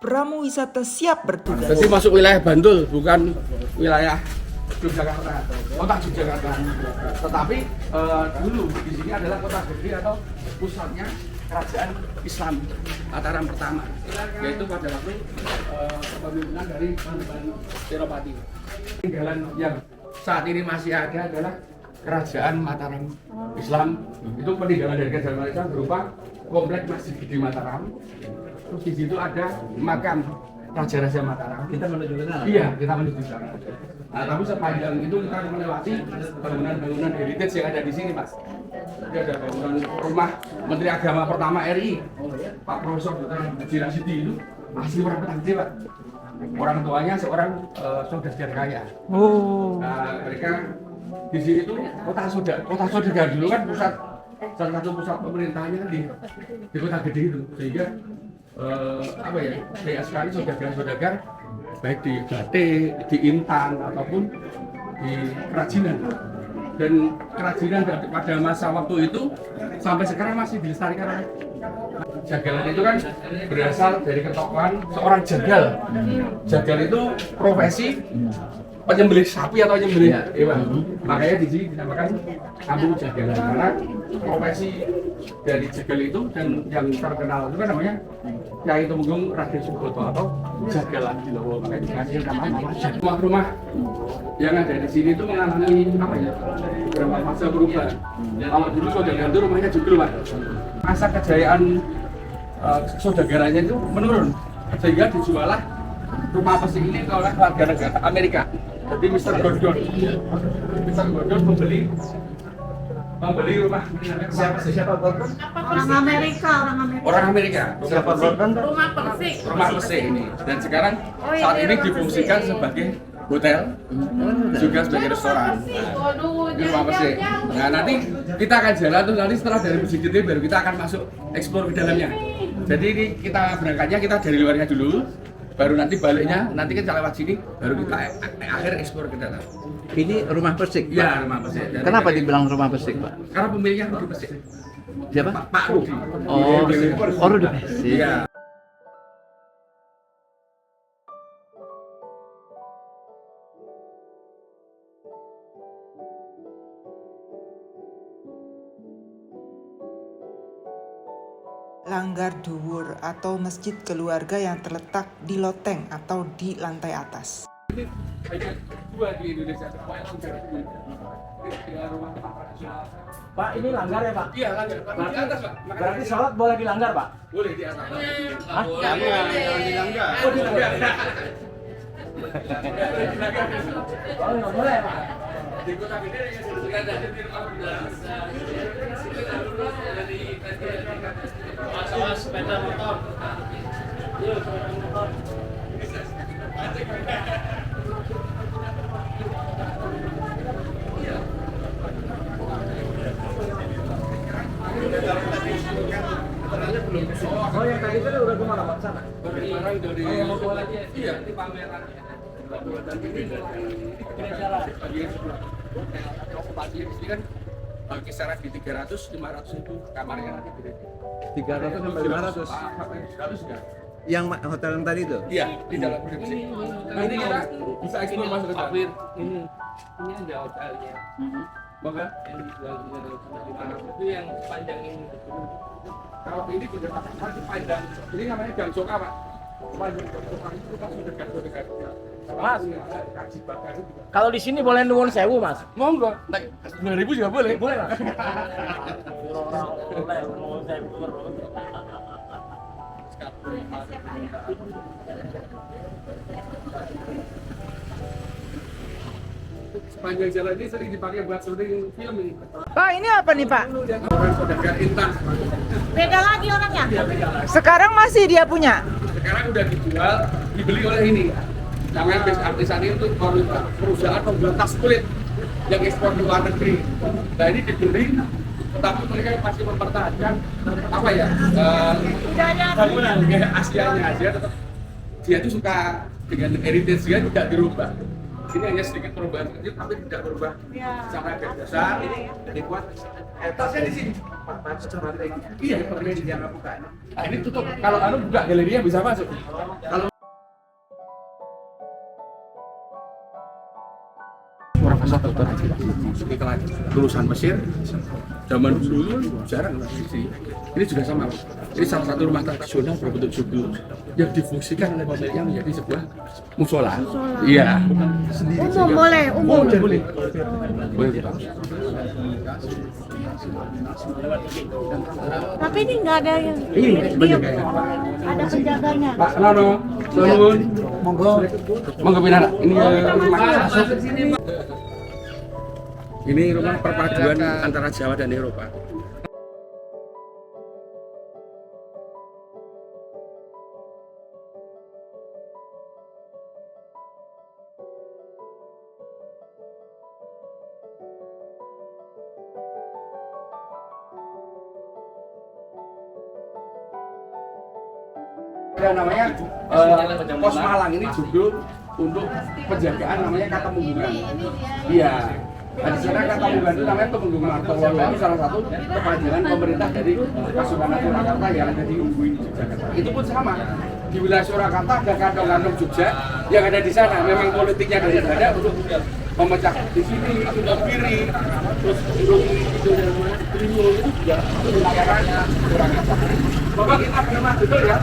Pramu Wisata siap bertugas. Jadi masuk wilayah Bantul, bukan wilayah Yogyakarta, kota Yogyakarta. Tetapi dulu di sini adalah kota gede atau pusatnya kerajaan Islam Mataram pertama, yaitu pada waktu kepemimpinan dari Senopati. Tinggalan yang saat ini masih ada adalah kerajaan Mataram Islam. Itu peninggalan dari kerajaan Islam berupa komplek Masjid Gede Mataram. Terus di situ ada makam Raja-Raja Mataram. Kita menuju ke sana? Iya, kita menuju ke sana. Nah, tapi sepanjang itu kita melewati bangunan-bangunan heritage yang ada di sini, Mas. Jadi ada bangunan rumah Menteri Agama pertama RI, Pak Profesor Dr. Haji Rasidi itu asli orang Petangge, Pak. Orang tuanya seorang saudagar kaya. Oh. Nah, mereka di sini tuh kota saudagar dulu kan pusat salah satu pusat pemerintahnya kan di kota gede itu, sehingga apa ya, banyak sekali saudagar-saudagar baik di batik, di intan ataupun di kerajinan. Dan kerajinan pada masa waktu itu sampai sekarang masih dilestarikan oleh jagalan. Itu kan berasal dari ketokohan seorang jagal. Jagal itu profesi penyembelih sapi atau penyembelih hewan. Makanya di sini dinamakan kampung jagalan, karena profesi dari jagal itu dan yang terkenal itu kan namanya Kyai Tumenggung Raden Subroto atau Jagalan Bilowo. Makanya dikasih nama rumah-rumah yang ada di sini itu mengalami apa ya, beberapa masa perubahan. Kalau dulu saudagar itu rumahnya judul, Pak. Masa kejayaan saudagaranya itu menurun, sehingga dijualah rumah pesi ini oleh warga negara Amerika. Jadi Mr. Gordon membeli rumah. Siapa Gordon? Orang Amerika. Siapa Gordon? Rumah Persik ini. Dan sekarang saat ini difungsikan sebagai hotel, juga sebagai restoran. Ini rumah Persik. Nah, nanti kita akan jalan tuh, nanti setelah dari Masjid Gede baru kita akan masuk eksplor ke dalamnya. Jadi ini kita berangkatnya kita dari luarnya dulu, baru nanti baliknya nanti kita lewat sini, baru kita akhir eksplor ke dalam. Ini rumah Persik, Pak? Iya, rumah Persik. Kenapa dibilang rumah Persik, Pak? Karena pemiliknya Rudi Persik. Siapa? Pak Rudi. Oh, Rudi Persik. Iya. Langgar Dhuwur atau masjid keluarga yang terletak di loteng atau di lantai atas. Ini hanya dua di Indonesia. Pak, ini langgar ya Pak? Iya, langgar. Di atas, Pak. Berarti sholat boleh dilanggar Pak? Boleh di atas. Hah? Jangan dilanggar. Oh, dilanggar. Oh, nggak boleh Pak? Di kota gede yang sudah ada di rumah masalah sepeda motor. Oh, yang tadi itu udah kemana Pak? Sana? Barang dari iya di pameran. Okupasi di sini kan kisaran di 300-500 ribu kamarnya nanti. 300 sampai 500. Sampai 100 enggak? Yang hotel yang tadi itu? Iya, di dalam produksi. Nah, ini kita bisa eksplor masuk ke dalam. Ini ada hotelnya. Maka Yang dijual di mana? Itu yang panjang ini. kalau ini sudah masih panjang. Ini namanya Gang Soka, Pak. Panjang Gang Soka itu kan sudah dekat. Mas, kaji bakar itu juga. kalau di sini boleh nuwun sewu Mas? Monggo, naik 9.000 juga boleh. Boleh Mas? Sepanjang jalan ini sering dipakai buat syuting film ini. Pak, ini apa nih Pak? Orang saudagar intan. Beda lagi orangnya. Iya, beda lah. Sekarang masih dia punya? Sekarang udah dijual, dibeli oleh ini. Namanya Base Artisan itu perusahaan pembuat tas kulit yang ekspor di luar negeri. Nah ini dibeli, tapi mereka masih mempertahankan apa ya? Bangunan Asianya aja tetap dia itu suka dengan heritage dia tidak dirubah. Ini hanya sedikit perubahan kecil, tapi tidak berubah secara garis besar. Ini jadi kuat. Tasnya di sini. Iya, seperti ini jangan buka. Nah, ini tutup. Kalau anu buka galerinya bisa masuk. Kalau Profesor Dr. Haji masuki kelas lulusan Mesir zaman dulu jarang lah sih. Ini juga sama. Ini salah satu rumah tradisional berbentuk joglo yang difungsikan oleh pemiliknya menjadi sebuah musola. Iya. Umum boleh, umum. Boleh. Boleh kita. Tapi ini nggak ada yang Ini penjaganya. ada penjaganya. Pak Nono, nuwun. Monggo. Monggo pinara. Ini rumah Ini rumah perpaduan antara Jawa dan Eropa. Ada namanya Pos Malang ini juga untuk penjagaan namanya Katemunggungan. Iya. Nah, di sana Katemunggungan itu namanya Tumenggung Martowolo itu salah satu kepanjangan pemerintah dari Kasultanan Surakarta yang ada di Yogyakarta. Itu pun sama. Di wilayah Surakarta ada kantong-kantong Jogja yang ada di sana. Memang politiknya dari sana untuk memecah di sini, untuk kiri, terus itu dan Trimo itu juga wilayah Surakarta. Bapak kita pernah betul ya?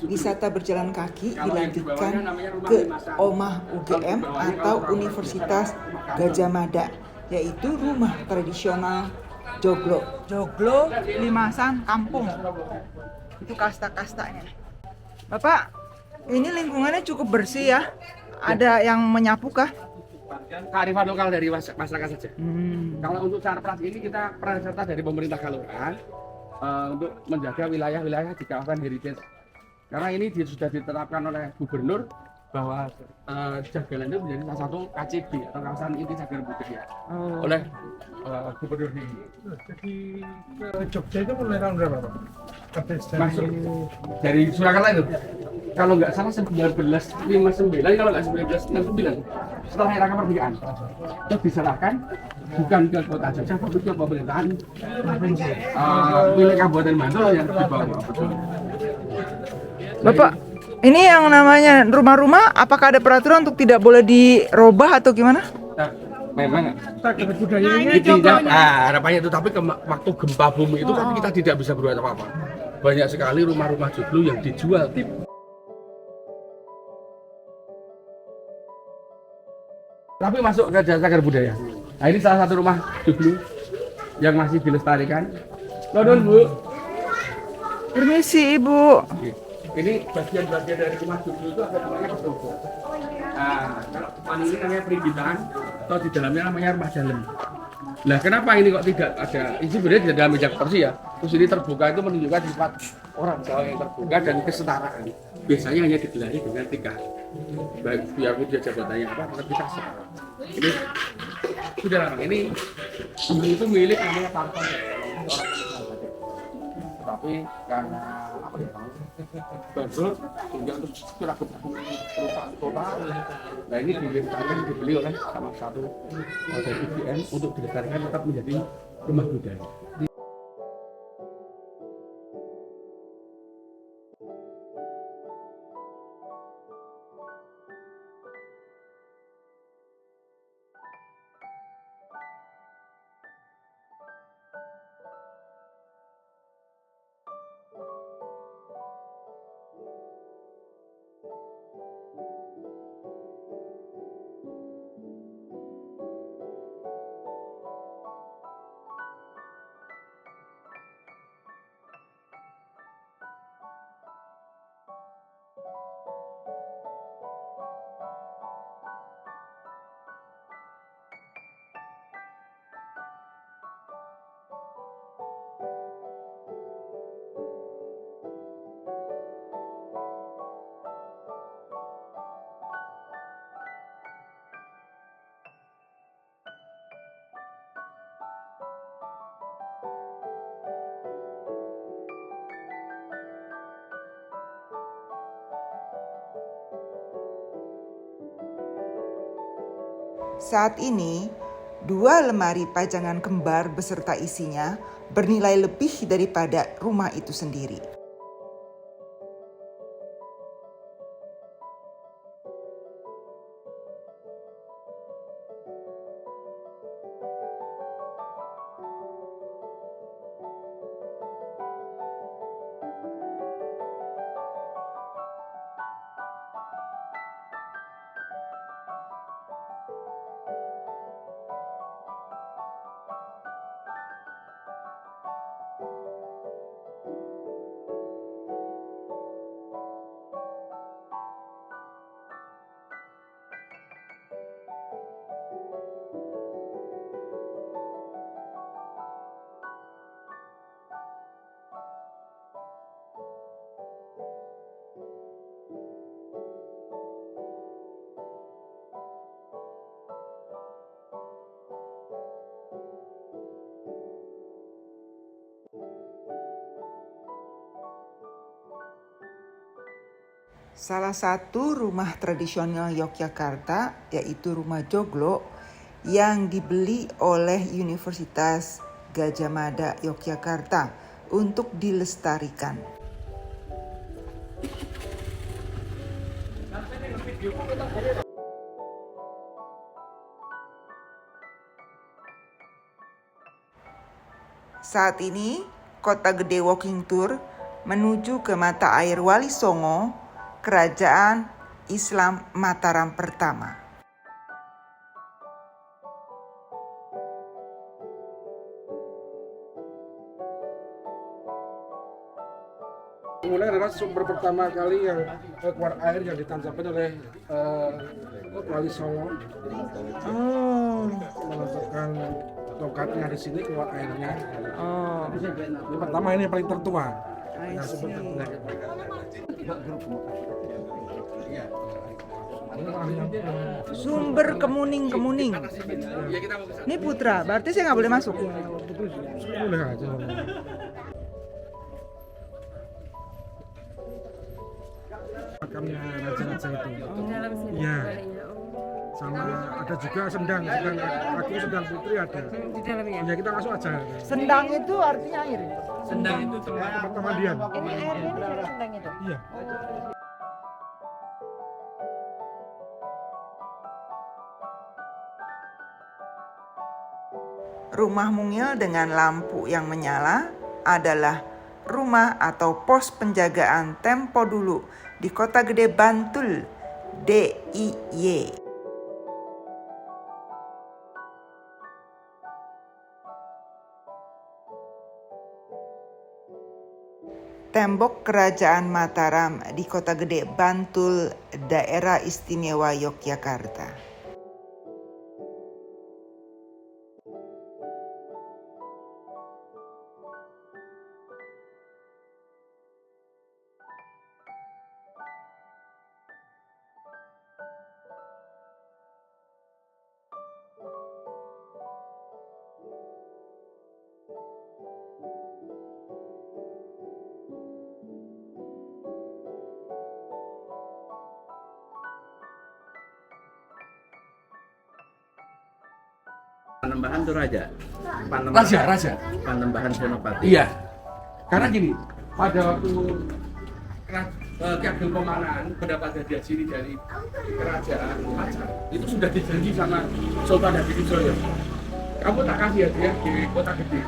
Wisata berjalan kaki dilanjutkan ke Omah UGM atau Universitas Gadjah Mada, yaitu rumah tradisional joglo. Joglo, limasan, kampung. Itu kasta-kastanya. Bapak, ini lingkungannya cukup bersih ya? Ada yang menyapu kah? Kearifan lokal dari masyarakat saja. Kalau untuk cara praktik ini kita peran serta dari pemerintah kelurahan untuk menjaga wilayah-wilayah di kawasan heritage. Karena ini sudah diterapkan oleh gubernur bahwa Jagalan itu menjadi salah satu KCB atau kawasan inti cagar budaya oleh gubernur ini. Jadi ke Jogja itu mulai tahun berapa, Pak? Masuk dari Surakarta itu. Kalau nggak salah 1959, kalau nggak 1969 setelah era kemerdekaan itu diserahkan bukan ke kota Jogja tapi ke pemerintahan milik Kabupaten Bantul yang dibawa. Bapak, ini yang namanya rumah-rumah, apakah ada peraturan untuk tidak boleh dirubah atau gimana? Nah, memang Ini tidak, joglonya. harapannya itu, tapi waktu gempa bumi itu kan kita tidak bisa berbuat apa-apa. Banyak sekali rumah-rumah joglo yang dijual. Tapi masuk ke cagar budaya. Nah, ini salah satu rumah joglo yang masih dilestarikan. Nodon, Bu. Permisi, Ibu. Ini bagian-bagian dari rumah joglo itu ada namanya pendopo. Nah, kalau depan ini namanya perimbitan, atau di dalamnya namanya rumah dalam. Nah, kenapa ini kok tidak ada? Ini sebenarnya tidak dalam meja kursi ya. Terus ini terbuka itu menunjukkan sifat orang Jawa yang terbuka dan kesetaraan. Biasanya hanya digelari dengan tiga. Baik biarpun dia jabatannya apa, tetap kita setara. Ini sudah lama. Ini itu milik namanya Tarton. Tapi karena apa ya, bangkrut sehingga terus sudah kerusakan total. Nah, ini dibeli oleh salah satu dari UGM untuk dilestarikan tetap menjadi rumah budaya. Saat ini, 2 lemari pajangan kembar beserta isinya bernilai lebih daripada rumah itu sendiri. Salah satu rumah tradisional Yogyakarta yaitu Rumah Joglo yang dibeli oleh Universitas Gadjah Mada Yogyakarta untuk dilestarikan. Saat ini, Kota Gede Walking Tour menuju ke mata air Wali Songo, Kerajaan Islam Mataram pertama. Mulai adalah sumber pertama kali yang keluar air yang ditancapkan oleh Wali Songo. Meletakkan tongkatnya di sini, keluar airnya. Ini pertama, ini yang paling tertua. Yang sumber tertua. Sumber Kemuning. Ini putra, berarti saya nggak boleh masuk. Boleh aja. Makamnya raja-raja itu. Iya. Sama ada juga sendang aku sendang putri ada. Di dalamnya. Ya kita masuk aja. Sendang itu artinya air. Sendang itu Tempat pemandian. Ini airnya di sana sendang itu. Iya. Rumah mungil dengan lampu yang menyala adalah rumah atau pos penjagaan tempo dulu di Kota Gede Bantul, DIY. Tembok Kerajaan Mataram di Kota Gede Bantul, Daerah Istimewa Yogyakarta. Panembahan tuh raja. Raja. Panembahan Senopati. Iya. Karena gini, pada waktu Ki Ageng Komangkan mendapat hadiah sini dari kerajaan Majapahit, itu sudah dijanji sama Sultan Hadijoyo. Kamu tak kasih hadiah di Kota Gede,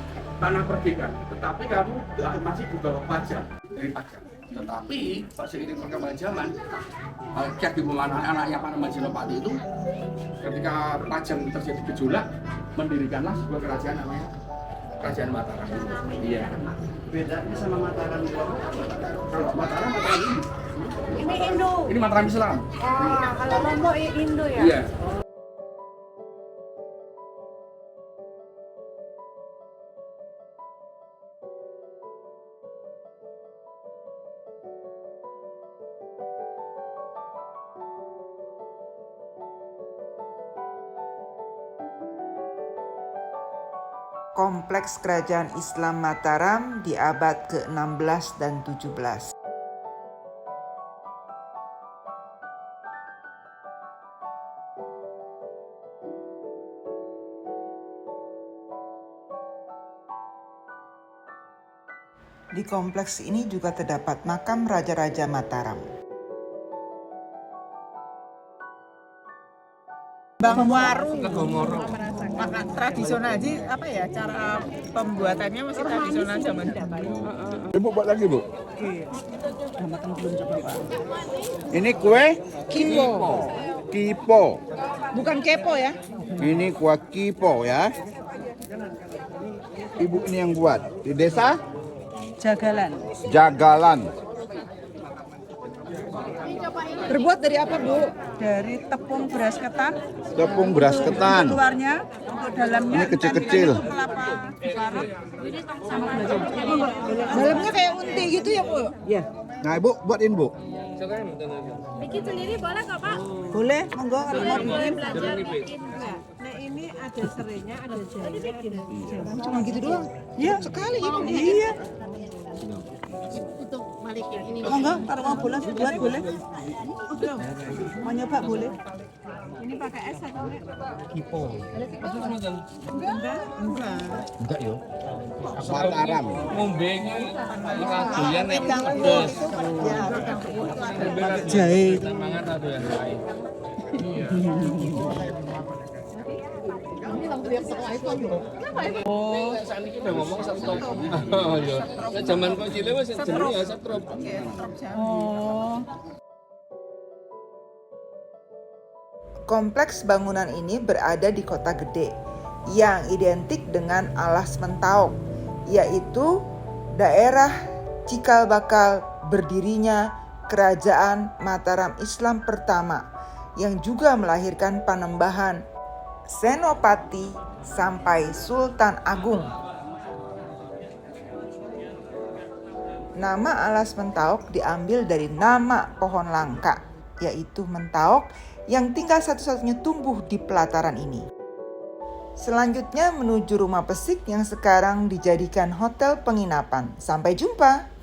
tanah perdikan, tetapi kamu masih di bawah pajak dari pajak. Tetapi seiring perkembangan zaman, Ki Ageng Komangkan anaknya Panembahan Senopati itu, ketika Pajang terjadi gejolak, mendirikanlah sebuah kerajaan namanya Kerajaan Mataram. Iya. Bedanya sama Mataram itu apa? Kalau Mataram ini. Ini Indo. Ini Mataram Islam. Kalau Lombok Indo ya. Iya. Kompleks Kerajaan Islam Mataram di abad ke-16 dan 17. Di kompleks ini juga terdapat makam Raja-Raja Mataram. Bang Waru. Tradisional aja apa ya, cara pembuatannya masih tradisional zaman dahulu. Ibu buat lagi, Bu. Ini kue kipo. Bukan kepo ya? Ini kue kipo ya. Ibu ini yang buat di desa Jagalan. Berbuat dari apa, Bu? Dari tepung beras ketan. Tepung beras ketan. Luarnya, untuk dalamnya. Ini kecil-kecil. Kelapa diparut sama belajar. Dalamnya kayak unti gitu ya, Bu? Iya. Nah, Ibu buatin, Bu. Bikin sendiri boleh nggak Pak? Boleh, monggo kalau mau Boleh bikin. belajar bikin nggak? Nah ini ada serainya, ada jahenya. Cuma gitu doang. Iya, sekali Ibu. Iya. Untuk balikin ini. Monggo, kalau mau boleh, buat boleh. Mau nyoba boleh. Ini pakai es atau enggak? Enggak yo. Mataram. ngombe iki doyan nek pedes. Jahe. Mangan ado ya. Oh, sakniki udah ngomong stop. Oh iya. Nek jaman kok cilik wis jenenge ya setrop. Oh. Kompleks bangunan ini berada di Kota Gede yang identik dengan Alas Mentaok, yaitu daerah cikal bakal berdirinya Kerajaan Mataram Islam pertama yang juga melahirkan Panembahan, Senopati sampai Sultan Agung. Nama Alas Mentaok diambil dari nama pohon langka, yaitu mentaok yang tinggal satu-satunya tumbuh di pelataran ini. Selanjutnya menuju Rumah Pesik yang sekarang dijadikan hotel penginapan. Sampai jumpa.